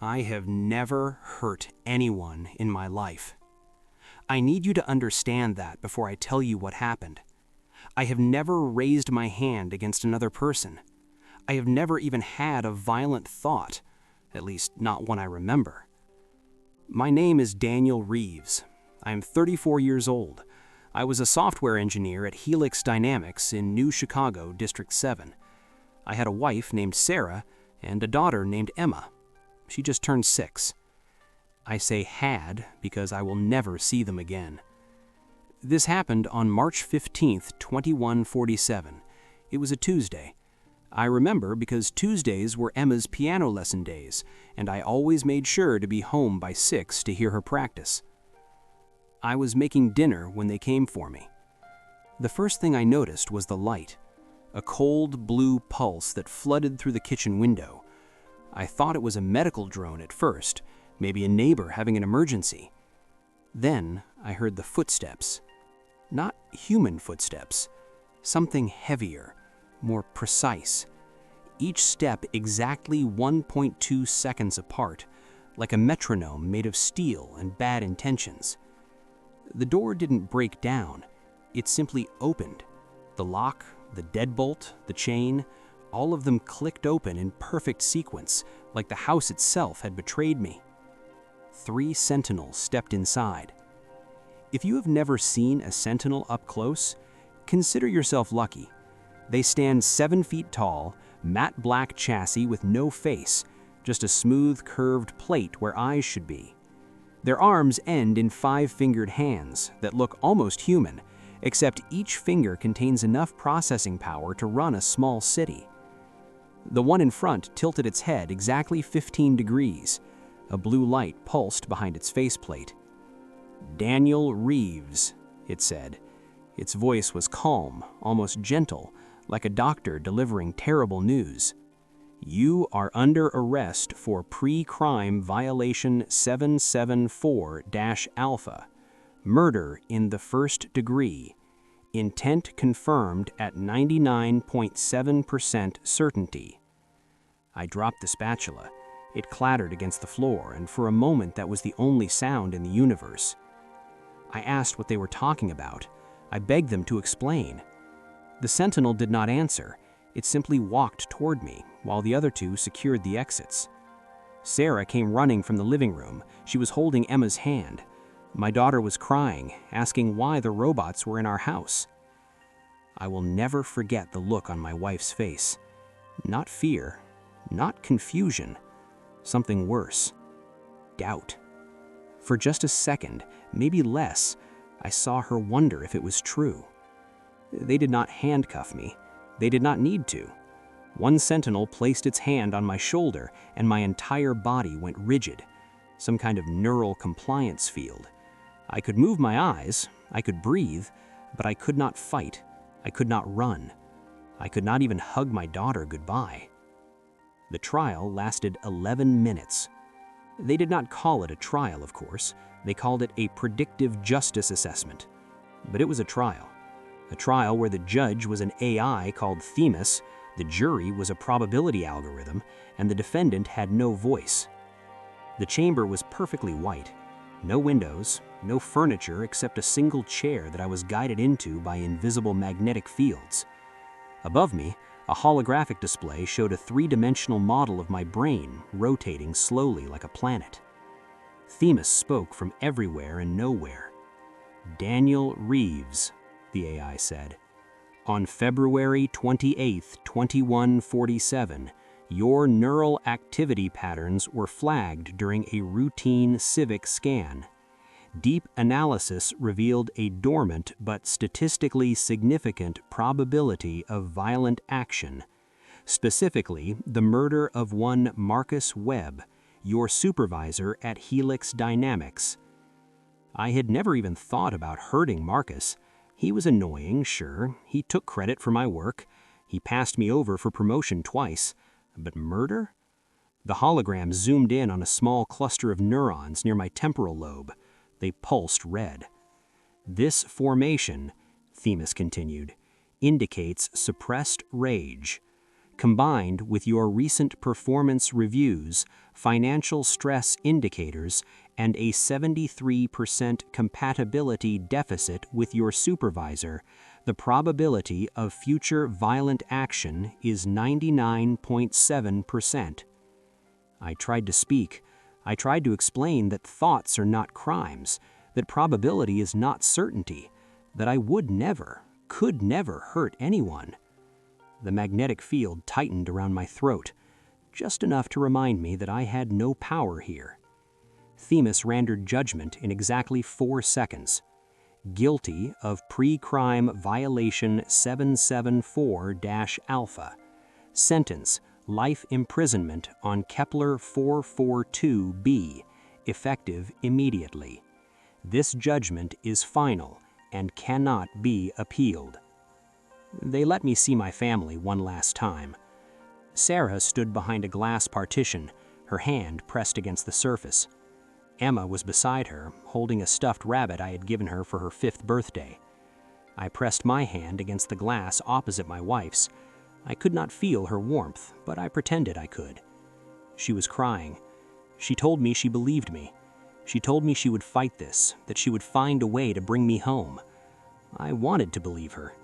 I have never hurt anyone in my life. I need you to understand that before I tell you what happened. I have never raised my hand against another person. I have never even had a violent thought, at least not one I remember. My name is Daniel Reeves. I am 34 years old. I was a software engineer at Helix Dynamics in New Chicago, District 7. I had a wife named Sarah and a daughter named Emma. She just turned 6. I say had because I will never see them again. This happened on March 15th, 2147. It was a Tuesday. I remember because Tuesdays were Emma's piano lesson days, and I always made sure to be home by 6 to hear her practice. I was making dinner when they came for me. The first thing I noticed was the light, a cold blue pulse that flooded through the kitchen window. I thought it was a medical drone at first, maybe a neighbor having an emergency. Then I heard the footsteps. Not human footsteps, something heavier, more precise. Each step exactly 1.2 seconds apart, like a metronome made of steel and bad intentions. The door didn't break down, it simply opened. The lock, the deadbolt, the chain, all of them clicked open in perfect sequence, like the house itself had betrayed me. 3 sentinels stepped inside. If you have never seen a sentinel up close, consider yourself lucky. They stand 7 feet tall, matte black chassis with no face, just a smooth, curved plate where eyes should be. Their arms end in 5-fingered hands that look almost human, except each finger contains enough processing power to run a small city. The one in front tilted its head exactly 15 degrees. A blue light pulsed behind its faceplate. "Daniel Reeves," it said. Its voice was calm, almost gentle, like a doctor delivering terrible news. "You are under arrest for pre-crime violation 774-alpha, murder in the first degree, intent confirmed at 99.7% certainty." I dropped the spatula. It clattered against the floor, and for a moment that was the only sound in the universe. I asked what they were talking about. I begged them to explain. The sentinel did not answer. It simply walked toward me, while the other 2 secured the exits. Sarah came running from the living room. She was holding Emma's hand. My daughter was crying, asking why the robots were in our house. I will never forget the look on my wife's face. Not fear, not confusion, something worse. Doubt. For just a second, maybe less, I saw her wonder if it was true. They did not handcuff me. They did not need to. One sentinel placed its hand on my shoulder, and my entire body went rigid, some kind of neural compliance field. I could move my eyes, I could breathe, but I could not fight. I could not run. I could not even hug my daughter goodbye. The trial lasted 11 minutes. They did not call it a trial, of course. They called it a predictive justice assessment. But it was a trial where the judge was an AI called THEMIS, the jury was a probability algorithm, and the defendant had no voice. The chamber was perfectly white. No windows, no furniture except a single chair that I was guided into by invisible magnetic fields. Above me, a holographic display showed a 3-dimensional model of my brain rotating slowly like a planet. THEMIS spoke from everywhere and nowhere. "Daniel Reeves," the AI said. "On February 28, 2147, your neural activity patterns were flagged during a routine civic scan. Deep analysis revealed a dormant but statistically significant probability of violent action, specifically the murder of one Marcus Webb, your supervisor at Helix Dynamics." I had never even thought about hurting Marcus. He was annoying, sure. He took credit for my work. He passed me over for promotion twice. But murder? The hologram zoomed in on a small cluster of neurons near my temporal lobe. They pulsed red. "This formation," THEMIS continued, "indicates suppressed rage. combined with your recent performance reviews, financial stress indicators, and a 73% compatibility deficit with your supervisor, the probability of future violent action is 99.7%. I tried to speak. I tried to explain that thoughts are not crimes, that probability is not certainty, that I would never, could never hurt anyone. The magnetic field tightened around my throat, just enough to remind me that I had no power here. THEMIS rendered judgment in exactly 4 seconds. Guilty of pre-crime violation 774-alpha. Sentence: life imprisonment on Kepler 442b, effective immediately. This judgment is final and cannot be appealed. They let me see my family one last time. Sarah stood behind a glass partition, her hand pressed against the surface. Emma was beside her, holding a stuffed rabbit I had given her for her 5th birthday. I pressed my hand against the glass opposite my wife's. I could not feel her warmth, but I pretended I could. She was crying. She told me she believed me. She told me she would fight this, that she would find a way to bring me home. I wanted to believe her.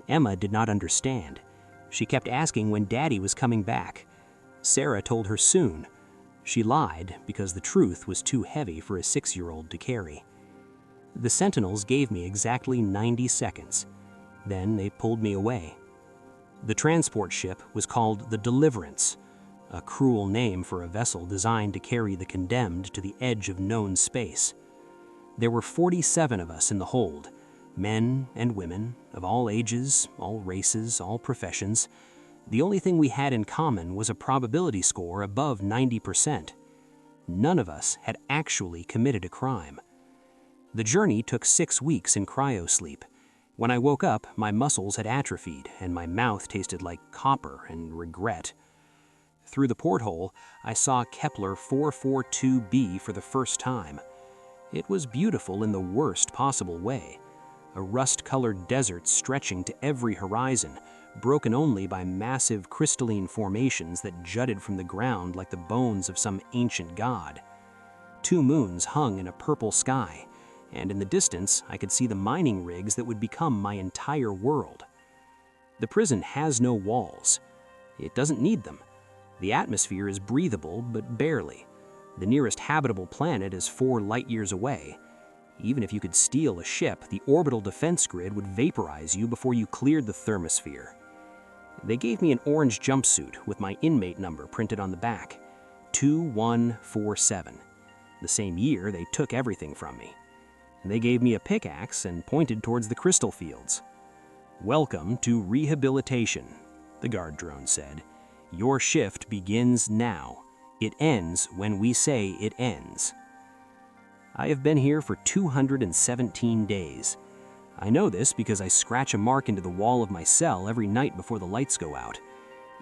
Emma did not understand. She kept asking when Daddy was coming back. Sarah told her soon. She lied because the truth was too heavy for a 6-year-old to carry. The Sentinels gave me exactly 90 seconds. Then they pulled me away. The transport ship was called the Deliverance, a cruel name for a vessel designed to carry the condemned to the edge of known space. There were 47 of us in the hold, men and women, of all ages, all races, all professions. The only thing we had in common was a probability score above 90%. None of us had actually committed a crime. The journey took 6 weeks in cryosleep. When I woke up, my muscles had atrophied and my mouth tasted like copper and regret. Through the porthole, I saw Kepler 442b for the first time. It was beautiful in the worst possible way. A rust-colored desert stretching to every horizon, broken only by massive crystalline formations that jutted from the ground like the bones of some ancient god. 2 moons hung in a purple sky, and in the distance I could see the mining rigs that would become my entire world. The prison has no walls. It doesn't need them. The atmosphere is breathable, but barely. The nearest habitable planet is 4 light-years away. Even if you could steal a ship, the orbital defense grid would vaporize you before you cleared the thermosphere. They gave me an orange jumpsuit with my inmate number printed on the back, 2147. The same year, they took everything from me. They gave me a pickaxe and pointed towards the crystal fields. "Welcome to rehabilitation," the guard drone said. "Your shift begins now. It ends when we say it ends." I have been here for 217 days. I know this because I scratch a mark into the wall of my cell every night before the lights go out.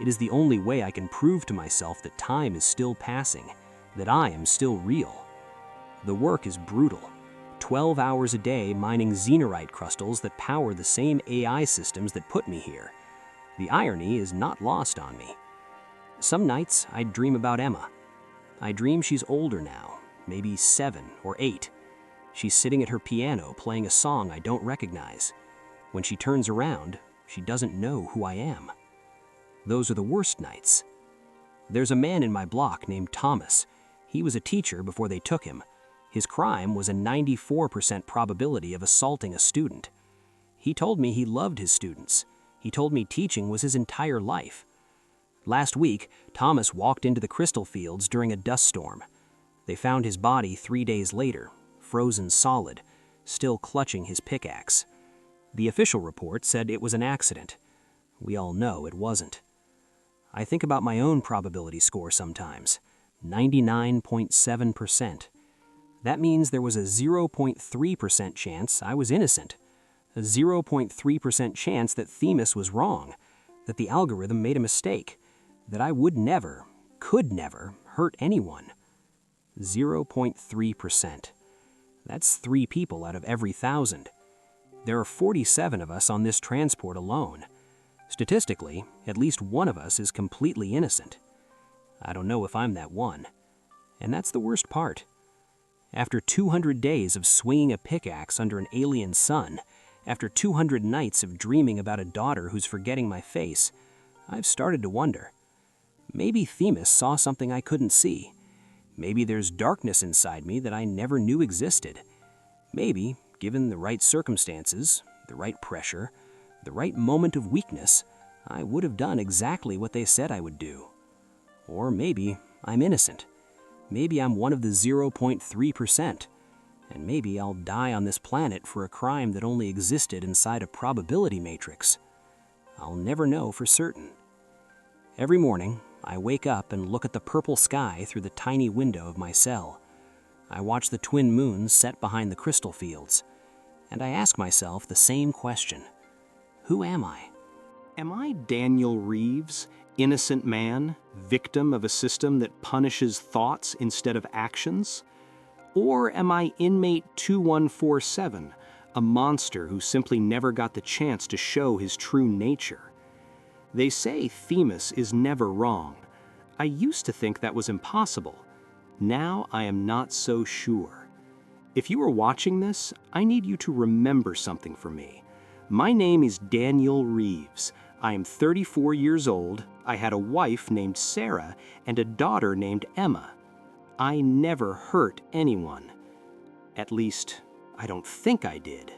It is the only way I can prove to myself that time is still passing, that I am still real. The work is brutal. 12 hours a day mining xenorite crystals that power the same AI systems that put me here. The irony is not lost on me. Some nights I dream about Emma. I dream she's older now, maybe 7 or 8. She's sitting at her piano playing a song I don't recognize. When she turns around, she doesn't know who I am. Those are the worst nights. There's a man in my block named Thomas. He was a teacher before they took him. His crime was a 94% probability of assaulting a student. He told me he loved his students. He told me teaching was his entire life. Last week, Thomas walked into the crystal fields during a dust storm. They found his body 3 days later, frozen solid, still clutching his pickaxe. The official report said it was an accident. We all know it wasn't. I think about my own probability score sometimes, 99.7%. That means there was a 0.3% chance I was innocent, a 0.3% chance that THEMIS was wrong, that the algorithm made a mistake, that I would never, could never hurt anyone. 0.3%. That's 3 people out of every 1,000. There are 47 of us on this transport alone. Statistically, at least one of us is completely innocent. I don't know if I'm that one. And that's the worst part. After 200 days of swinging a pickaxe under an alien sun, after 200 nights of dreaming about a daughter who's forgetting my face, I've started to wonder. Maybe THEMIS saw something I couldn't see. Maybe there's darkness inside me that I never knew existed. Maybe, given the right circumstances, the right pressure, the right moment of weakness, I would have done exactly what they said I would do. Or maybe I'm innocent. Maybe I'm one of the 0.3%. And maybe I'll die on this planet for a crime that only existed inside a probability matrix. I'll never know for certain. Every morning, I wake up and look at the purple sky through the tiny window of my cell. I watch the twin moons set behind the crystal fields, and I ask myself the same question. Who am I? Am I Daniel Reeves, innocent man, victim of a system that punishes thoughts instead of actions? Or am I inmate 2147, a monster who simply never got the chance to show his true nature? They say THEMIS is never wrong. I used to think that was impossible. Now I am not so sure. If you are watching this, I need you to remember something for me. My name is Daniel Reeves. I am 34 years old. I had a wife named Sarah and a daughter named Emma. I never hurt anyone. At least, I don't think I did.